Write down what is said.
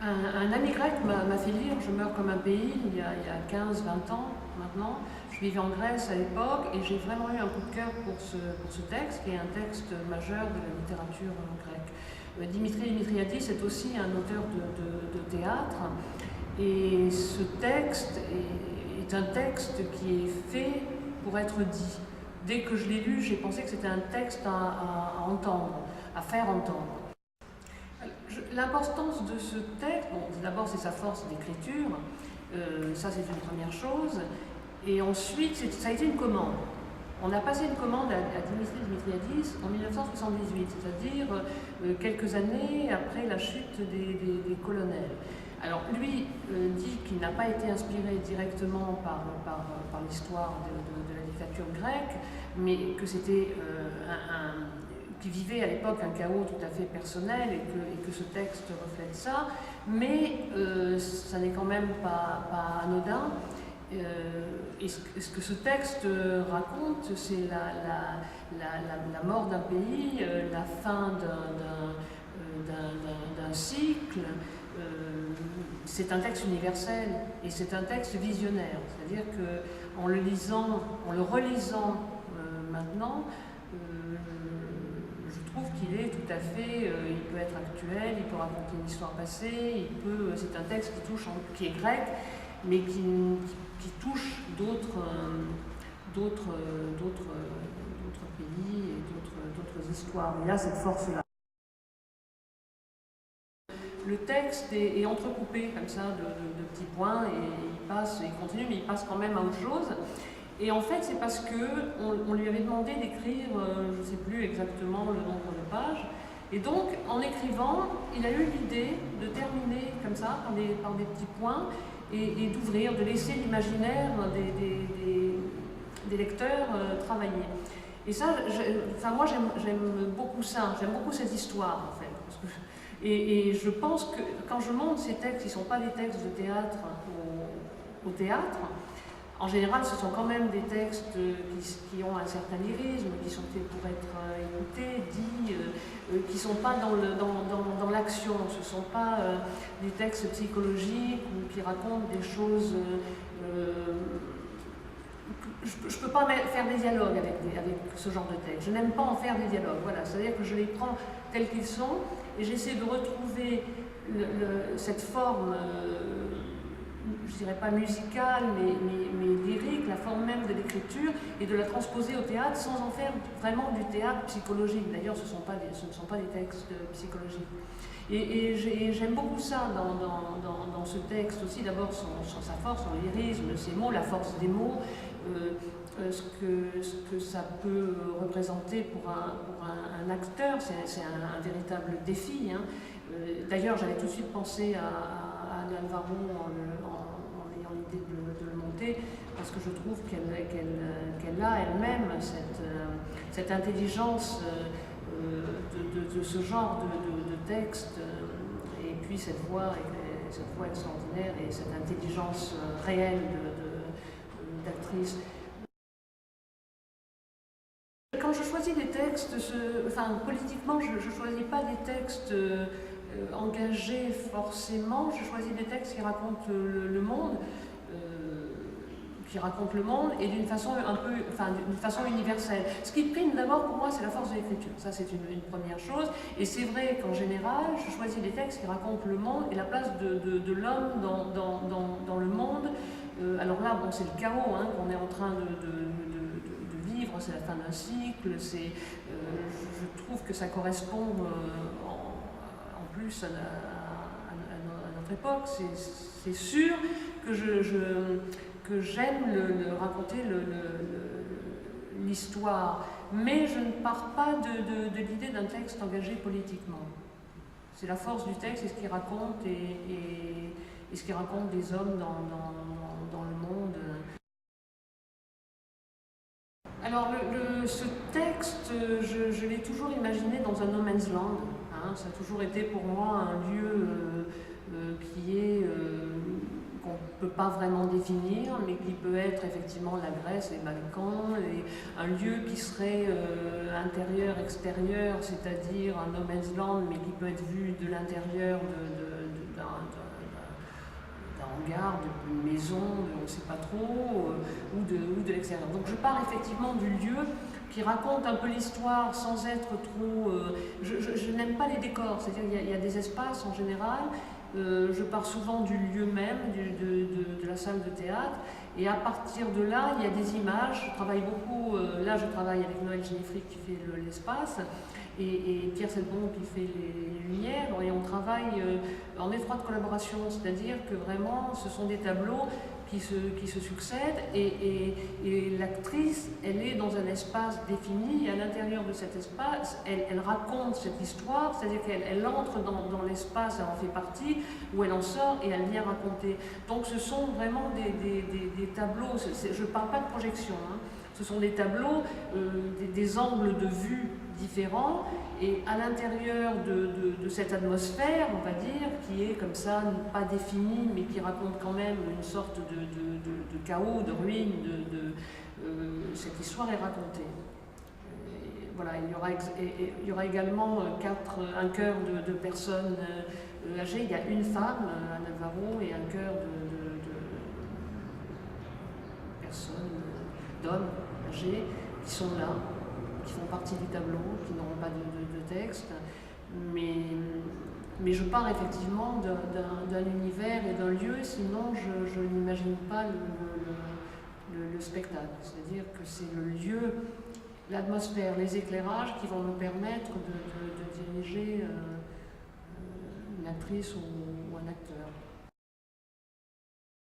Un ami grec m'a fait lire Je meurs comme un pays il y a 15-20 ans maintenant. Je vivais en Grèce à l'époque et j'ai vraiment eu un coup de cœur pour ce texte, qui est un texte majeur de la littérature grecque. Dimitri Dimitriadis est aussi un auteur de théâtre et ce texte est un texte qui est fait pour être dit. Dès que je l'ai lu, j'ai pensé que c'était un texte à entendre, à faire entendre. L'importance de ce texte, bon, d'abord c'est sa force d'écriture, ça c'est une première chose, et ensuite ça a été une commande. On a passé une commande à Dimitri Dimitriadis en 1978, c'est-à-dire quelques années après la chute des colonels. Alors lui dit qu'il n'a pas été inspiré directement par l'histoire de la dictature grecque, mais que c'était qui vivait à l'époque un chaos tout à fait personnel et que ce texte reflète ça, mais ça n'est quand même pas anodin. Et ce que ce texte raconte, c'est la mort d'un pays, la fin d'un cycle. C'est un texte universel et c'est un texte visionnaire. C'est-à-dire qu'en le relisant maintenant, je trouve qu'il est tout à fait, il peut être actuel, il peut raconter une histoire passée, c'est un texte qui est grec, mais qui touche d'autres pays et d'autres histoires. Il y a cette force-là. Le texte est entrecoupé comme ça de petits points et il continue, mais il passe quand même à autre chose. Et en fait, c'est parce qu'on lui avait demandé d'écrire, je ne sais plus exactement le nombre de pages. Et donc, en écrivant, il a eu l'idée de terminer comme ça, par des petits points, et d'ouvrir, de laisser l'imaginaire des lecteurs travailler. Et ça, moi j'aime beaucoup ça, j'aime beaucoup cette histoire en fait. Et je pense que quand je montre ces textes, ils ne sont pas des textes de théâtre au théâtre. En général, ce sont quand même des textes qui ont un certain lyrisme, qui sont faits pour être écoutés, dits, qui ne sont pas dans l'action. Ce ne sont pas des textes psychologiques ou qui racontent des choses. Je ne peux pas faire des dialogues avec ce genre de texte. Je n'aime pas en faire des dialogues. Voilà. C'est-à-dire que je les prends tels qu'ils sont et j'essaie de retrouver cette forme. Je dirais pas musicale, mais lyrique, la forme même de l'écriture, et de la transposer au théâtre sans en faire vraiment du théâtre psychologique. D'ailleurs, ce ne sont pas des textes psychologiques. Et j'aime beaucoup ça dans ce texte aussi, d'abord sa force, son lyrisme, ses mots, la force des mots, ce que ça peut représenter pour un acteur, c'est un véritable défi. Hein. D'ailleurs, j'avais tout de suite pensé à Anne Varron en ayant l'idée de le monter, parce que je trouve qu'elle a elle-même cette intelligence de ce genre de texte, et puis cette voix extraordinaire et cette intelligence réelle d'actrice. Quand je choisis des textes, politiquement, je ne choisis pas des textes engagés forcément, je choisis des textes qui racontent le monde, et d'une façon d'une façon universelle. Ce qui prime d'abord pour moi, c'est la force de l'écriture. Ça, c'est une première chose. Et c'est vrai qu'en général, je choisis des textes qui racontent le monde et la place de l'homme dans le monde. Alors là, bon, c'est le chaos hein, qu'on est en train de vivre, c'est la fin d'un cycle. Je trouve que ça correspond en plus à notre époque. C'est sûr que j'aime raconter l'histoire, mais je ne pars pas de l'idée d'un texte engagé politiquement. C'est la force du texte et ce qu'il raconte et ce qu'il raconte des hommes dans le monde. Alors ce texte, je l'ai toujours imaginé dans un no man's land. Hein. Ça a toujours été pour moi un lieu qui est qu'on ne peut pas vraiment définir, mais qui peut être effectivement la Grèce, les Balkans, un lieu qui serait intérieur, extérieur, c'est-à-dire un no man's land, mais qui peut être vu de l'intérieur hangar, d'une maison, on ne sait pas trop, ou de l'extérieur. Donc je pars effectivement du lieu qui raconte un peu l'histoire sans être trop... je n'aime pas les décors, c'est-à-dire qu'il y a des espaces en général. Je pars souvent du lieu même, de la salle de théâtre, et à partir de là, il y a des images. Je travaille beaucoup, là je travaille avec Noël Généfric qui fait l'espace, et Pierre Sedbon qui fait les lumières, et on travaille en étroite collaboration, c'est-à-dire que vraiment ce sont des tableaux qui se succèdent, et l'actrice, elle est dans un espace défini, et à l'intérieur de cet espace, elle raconte cette histoire, c'est-à-dire qu'elle entre dans l'espace, elle en fait partie, ou elle en sort et elle vient raconter. Donc ce sont vraiment des tableaux, je ne parle pas de projection, hein. Ce sont des tableaux, des angles de vue différents, et à l'intérieur de cette atmosphère, on va dire, qui est comme ça, pas définie, mais qui raconte quand même une sorte de chaos, de ruine, cette histoire est racontée. Et voilà, il y aura également un chœur de personnes âgées. Il y a une femme, Anna Navarro, et un chœur de personnes, d'hommes âgés, qui sont là, qui font partie du tableau, qui n'auront pas de texte, mais je pars effectivement d'un univers et d'un lieu, sinon je n'imagine pas le spectacle. C'est-à-dire que c'est le lieu, l'atmosphère, les éclairages qui vont me permettre de diriger une actrice ou